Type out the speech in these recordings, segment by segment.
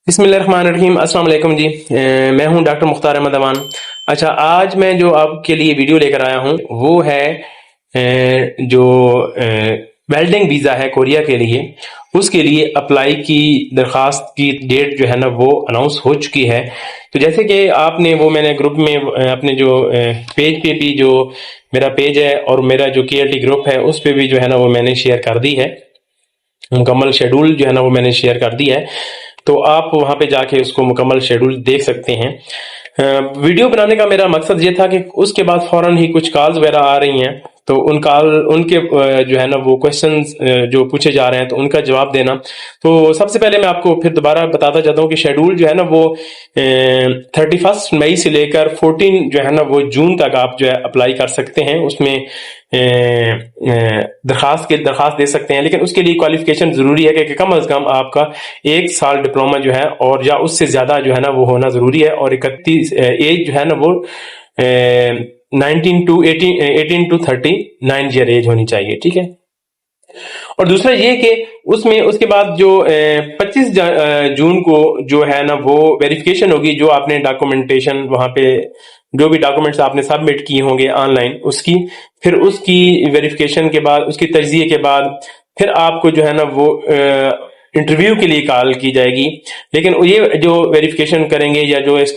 बिस्मिल्लाहिर्रहमानिर्रहीम। अस्सलाम वालेकुम जी। मैं हूं डॉक्टर मुख्तार अहमद अमान। अच्छा, आज मैं जो आपके लिए वीडियो लेकर आया हूं वो है जो वेल्डिंग वीज़ा है कोरिया के लिए, उसके लिए अप्लाई की दरख्वास्त की डेट जो है ना वो अनाउंस हो चुकी है। तो जैसे कि आपने वो मैंने ग्रुप में अपने जो पेज पे भी जो मेरा पेज है और मेरा जो KLT ग्रुप है उस पे भी जो है ना वो मैंने शेयर कर दी है। मुकम्मल शेड्यूल जो है ना वो मैंने शेयर कर दिया है, तो आप वहां पे जाके उसको मुकम्मल शेड्यूल देख सकते हैं। वीडियो बनाने का मेरा मकसद ये था कि उसके बाद फौरन ही कुछ कॉल्स वगैरह आ रही हैं, तो उनके जो है ना वो क्वेश्चंस जो पूछे जा रहे हैं तो उनका जवाब देना। तो सबसे पहले मैं आपको फिर दोबारा बताता चाहता हूँ कि शेड्यूल जो है ना वो 31 मई से लेकर 14 जो है ना वो जून तक आप जो है अप्लाई कर सकते हैं। उसमें दरखास्त दे सकते हैं, लेकिन उसके लिए क्वालिफिकेशन जरूरी है कि कम अज कम आपका 1 साल डिप्लोमा जो है और या उससे ज्यादा जो है ना वो होना जरूरी है, और 31 एज जो है ना वो 18 to 39 एज होनी चाहिए। ठीक है। और दूसरा ये कि उसमें उसके बाद जो 25 जून को जो है ना वो वेरिफिकेशन होगी, जो आपने डॉक्यूमेंटेशन वहां पे जो भी डॉक्यूमेंट्स आपने सबमिट किए होंगे ऑनलाइन उसकी, फिर उसकी वेरिफिकेशन के बाद, उसकी तज्जिए के बाद फिर आपको जो है ना वो इंटरव्यू के लिए कॉल की जाएगी। लेकिन ये जो वेरिफिकेशन करेंगे या जो इस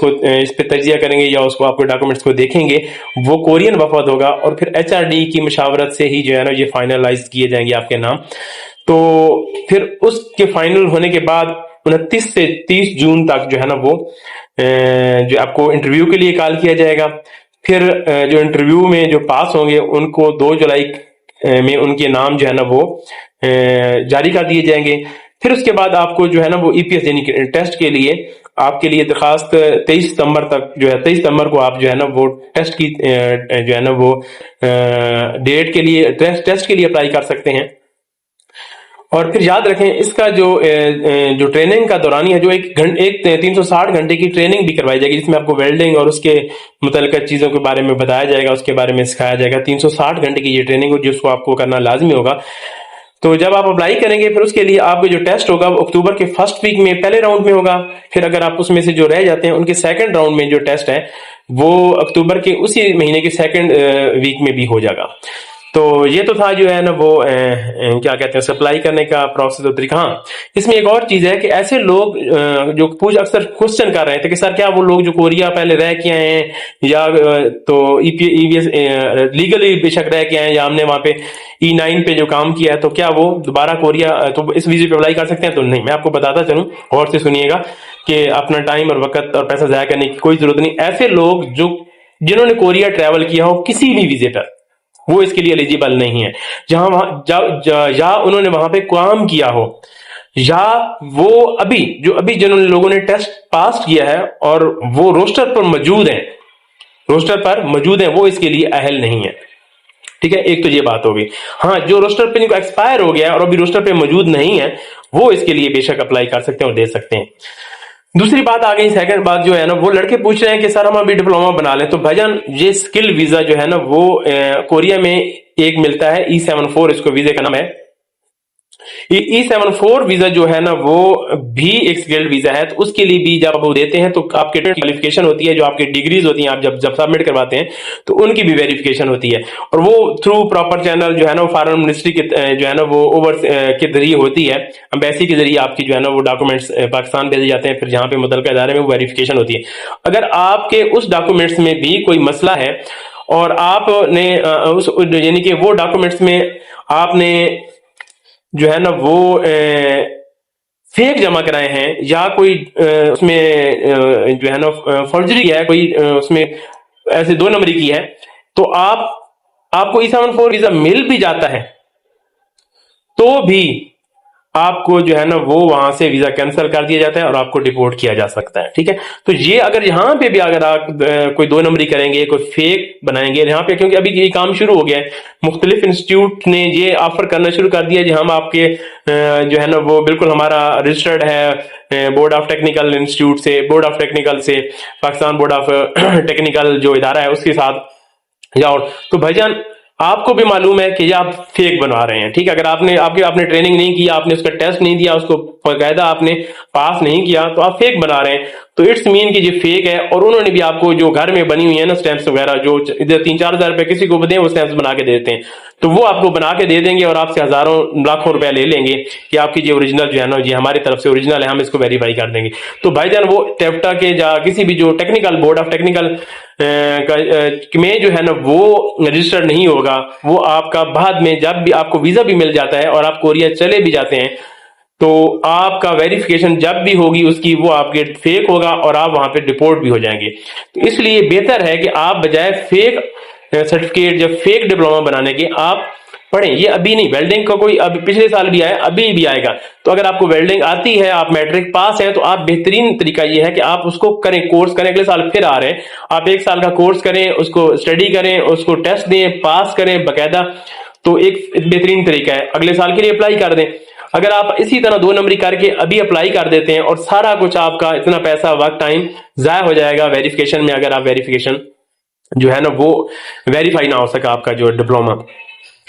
पे तजिया करेंगे या उसको आपके डॉक्यूमेंट्स को देखेंगे वो कोरियन वफद होगा, और फिर HRD की मशावरत से ही जो है ना ये फाइनलाइज किए जाएंगे आपके नाम। तो फिर उसके फाइनल होने के बाद 29 से 30 जून तक जो है ना वो जो आपको इंटरव्यू के लिए कॉल किया जाएगा। फिर जो इंटरव्यू में जो पास होंगे उनको 2 जुलाई में उनके नाम जो है ना वो जारी कर दिए जाएंगे। फिर उसके बाद आपको जो है ना वो EPS यानी कि टेस्ट के लिए आपके लिए दरखास्त 23 सितंबर तक जो है 23 सितंबर को आप जो है ना वो टेस्ट की जो है ना वो डेट के लिए टेस्ट के लिए अप्लाई कर सकते हैं। और फिर याद रखें इसका जो ट्रेनिंग का दौरानिया जो एक 360 घंटे की ट्रेनिंग भी करवाई जाएगी, जिसमें आपको वेल्डिंग और उसके मुतल्लिका चीजों के बारे में बताया जाएगा, उसके बारे में सिखाया जाएगा। 360 घंटे की ये ट्रेनिंग हो जिसको आपको करना लाजमी होगा। तो जब आप अप्लाई करेंगे फिर उसके लिए आपका जो टेस्ट होगा वो अक्टूबर के फर्स्ट वीक में पहले राउंड में होगा। फिर अगर आप उसमें से जो रह जाते हैं उनके सेकंड राउंड में जो टेस्ट है वो अक्टूबर के उसी महीने के सेकंड वीक में भी हो जाएगा। तो ये तो था जो है ना वो क्या कहते हैं सप्लाई करने का प्रोसेस और तरीका। हाँ, इसमें एक और चीज है कि ऐसे लोग जो अक्सर क्वेश्चन कर रहे थे कि सर क्या वो लोग जो कोरिया पहले रह के आए हैं या तो EVS लीगली बेशक रह के आए हैं या हमने वहां पे E9 पे जो काम किया है, तो क्या वो दोबारा कोरिया तो इस वीजे पे अप्लाई कर सकते हैं? तो नहीं, मैं आपको बताता चलूं, गौर से सुनिएगा कि अपना टाइम और वक्त और पैसा जाया करने की कोई जरूरत नहीं। ऐसे लोग जो जिन्होंने कोरिया ट्रैवल किया हो किसी भी वीजे पर, वो इसके लिए एलिजिबल नहीं है। जहां वहां या उन्होंने वहां पे काम किया हो, या वो अभी जिन्होंने लोगों ने टेस्ट पास किया है और वो रोस्टर पर मौजूद हैं, वो इसके लिए अहल नहीं है। ठीक है, एक तो ये बात होगी। हाँ, जो रोस्टर पे इनको एक्सपायर हो गया और अभी रोस्टर पे मौजूद नहीं है वो इसके लिए बेशक अप्लाई कर सकते हैं और दे सकते हैं। दूसरी बात आ गई, सेकंड बात जो है ना, वो लड़के पूछ रहे हैं कि सर हम अभी डिप्लोमा बना लें। तो भाईजान ये स्किल वीजा जो है ना वो कोरिया में एक मिलता है E74, इसको वीजे का नाम है। ये E74 वीजा जो है ना वो भी एक स्किल्ड वीजा है। तो उसके लिए भी जब वो देते हैं तो आपके क्वालिफिकेशन होती है, जो आपकी डिग्रीज होती हैं, आप जब जब सबमिट करवाते हैं तो उनकी भी वेरिफिकेशन होती है, और वो थ्रू प्रॉपर चैनल जो है ना वो फॉरेन मिनिस्ट्री के जो है ना वो ओवर के जरिए होती है। एम्बेसी के जरिए आपकी जो है ना वो डॉक्यूमेंट्स पाकिस्तान भेजे जाते हैं, फिर जहां पे मुतल्लिका इदारे में वो वेरिफिकेशन होती है। अगर आपके उस डॉक्यूमेंट्स में भी कोई मसला है और आपने उस यानी कि वो डॉक्यूमेंट्स में आपने जो है ना वो फेक जमा कराए हैं या कोई उसमें जो है ना फर्जरी है, कोई उसमें ऐसे 2 नंबरी की है, तो आपको E74 वीजा मिल भी जाता है तो भी आपको जो है ना वो वहां से वीजा कैंसिल कर दिया जाता है और आपको डिपोर्ट किया जा सकता है। ठीक है, तो ये अगर यहां पे भी अगर आप कोई 2 नंबरी करेंगे, कोई फेक बनाएंगे यहाँ पे, क्योंकि अभी ये काम शुरू हो गया है, मुख्तलिफ इंस्टीट्यूट ने ये ऑफर करना शुरू कर दिया जी हम आपके जो है ना वो बिल्कुल हमारा रजिस्टर्ड है बोर्ड ऑफ टेक्निकल इंस्टीट्यूट से, बोर्ड ऑफ टेक्निकल से, पाकिस्तान बोर्ड ऑफ टेक्निकल जो इदारा है उसके साथ जाओ। तो भाईजान आपको भी मालूम है कि ये आप फेक बनवा रहे हैं। ठीक है, अगर आपने ट्रेनिंग नहीं किया, आपने उसका टेस्ट नहीं दिया, उसको बाकायदा आपने पास नहीं किया तो आप फेक बना रहे हैं, तो इट्स मीन कि ये फेक है। और उन्होंने भी आपको जो घर में बनी हुई है ना स्टैंप्स वगैरह, जो इधर 3-4 हज़ार रुपए किसी को दें वो स्टैंप्स बना के देते हैं, तो वो आपको बना के दे देंगे और आपसे हजारों लाखों रुपए ले लेंगे कि आपकी ये ओरिजिनल जो है ना, ये हमारी तरफ से ओरिजिनल है, हम इसको वेरीफाई कर देंगे। तो भाईजान वो टेफ्टा के या किसी भी जो टेक्निकल बोर्ड ऑफ टेक्निकल में जो है ना वो रजिस्टर्ड नहीं होगा, वो आपका बाद में जब भी आपको वीजा भी मिल जाता है और आप कोरिया चले भी जाते हैं तो आपका वेरिफिकेशन जब भी होगी उसकी वो आपके फेक होगा और आप वहां पे डिपोर्ट भी हो जाएंगे। तो इसलिए बेहतर है कि आप बजाय फेक सर्टिफिकेट या फेक डिप्लोमा बनाने के आप पढ़ें। ये अभी नहीं, वेल्डिंग का कोई अभी पिछले साल भी आया, अभी भी आएगा। तो अगर आपको वेल्डिंग आती है, आप मैट्रिक पास है, तो आप बेहतरीन तरीका ये है कि आप उसको करें, कोर्स करें। अगले साल फिर आ रहे हैं, आप 1 साल का कोर्स करें, उसको स्टडी करें, उसको टेस्ट दें, पास करें बाकायदा। तो एक बेहतरीन तरीका है, अगले साल के लिए अप्लाई कर दें। अगर आप इसी तरह 2 नंबरी करके अभी अप्लाई कर देते हैं और सारा कुछ आपका इतना पैसा वक्त टाइम जाया हो जाएगा वेरिफिकेशन में, अगर आप वेरिफिकेशन जो है ना वो वेरीफाई ना हो सका आपका जो डिप्लोमा।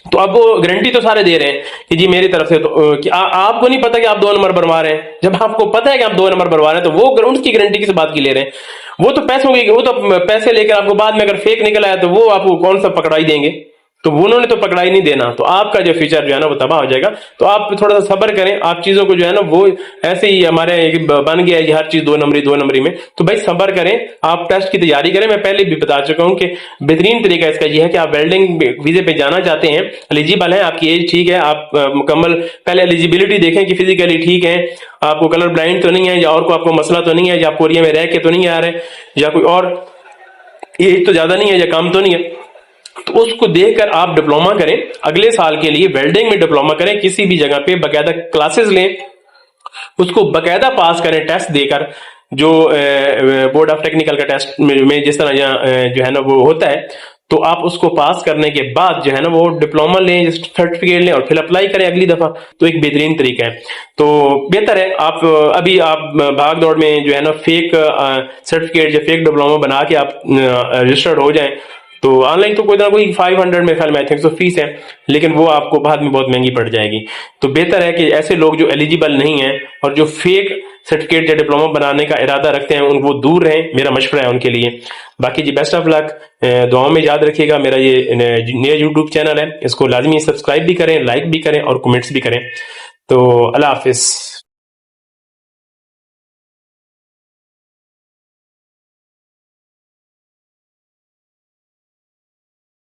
तो अब वो गारंटी तो सारे दे रहे हैं कि जी मेरी तरफ से, तो कि आपको नहीं पता कि आप 2 नंबर बनवा रहे हैं। जब आपको पता है कि आप 2 नंबर बनवा रहे हैं तो वो उसकी गारंटी किस बात की ले रहे हैं? वो तो पैसों की, वो तो पैसे लेकर आपको बाद में अगर फेक निकल आया तो वो आपको कौन सा पकड़ाई देंगे? तो उन्होंने तो पकड़ाई नहीं देना, तो आपका जो फ्यूचर जो है ना वो तबाह हो जाएगा। तो आप थोड़ा सा सब्र करें, आप चीजों को जो है ना वो ऐसे ही हमारे बन गया है हर चीज 2 नंबरी में, तो भाई सब्र करें, आप टेस्ट की तैयारी करें। मैं पहले भी बता चुका हूं कि बेहतरीन तरीका इसका यह है कि आप वेल्डिंग वीजे पे जाना चाहते हैं, एलिजिबल है, आपकी एज ठीक है, आप मुकम्मल पहले एलिजिबिलिटी देखें कि फिजिकली ठीक है, आपको कलर ब्लाइंड तो नहीं है, या और को आपको मसला तो नहीं है, या आप कोरिया में रह के तो नहीं आ रहे, या कोई और एज तो ज्यादा नहीं है या कम तो नहीं है, तो उसको देखकर आप डिप्लोमा करें। अगले साल के लिए वेल्डिंग में डिप्लोमा करें, किसी भी जगह पे बाकायदा क्लासेस लें, उसको बाकायदा पास करें टेस्ट देकर, जो बोर्ड ऑफ टेक्निकल का टेस्ट में जिस तरह जो है ना वो होता है। तो आप उसको पास करने के बाद जो है ना वो डिप्लोमा लें, सर्टिफिकेट लें और फिर अप्लाई करें अगली दफा। तो एक बेहतरीन तरीका है। तो बेहतर है आप अभी आप भाग दौड़ में जो है ना फेक सर्टिफिकेट या फेक डिप्लोमा बना के आप रजिस्टर्ड हो जाएं। तो ऑनलाइन तो कोई ना कोई 500 में ख्याल में आई थिंक तो फीस है, लेकिन वो आपको बाद में बहुत महंगी पड़ जाएगी। तो बेहतर है कि ऐसे लोग जो एलिजिबल नहीं है और जो फेक सर्टिफिकेट या डिप्लोमा बनाने का इरादा रखते हैं उन वो दूर रहें, मेरा मशवरा है उनके लिए। बाकी जी बेस्ट ऑफ लक, दुआओं में याद रखिएगा। मेरा ये नया यूट्यूब चैनल है, इसको लाजमी सब्सक्राइब भी करें, लाइक भी करें और कमेंट्स भी करें। तो अल्लाह हाफिज।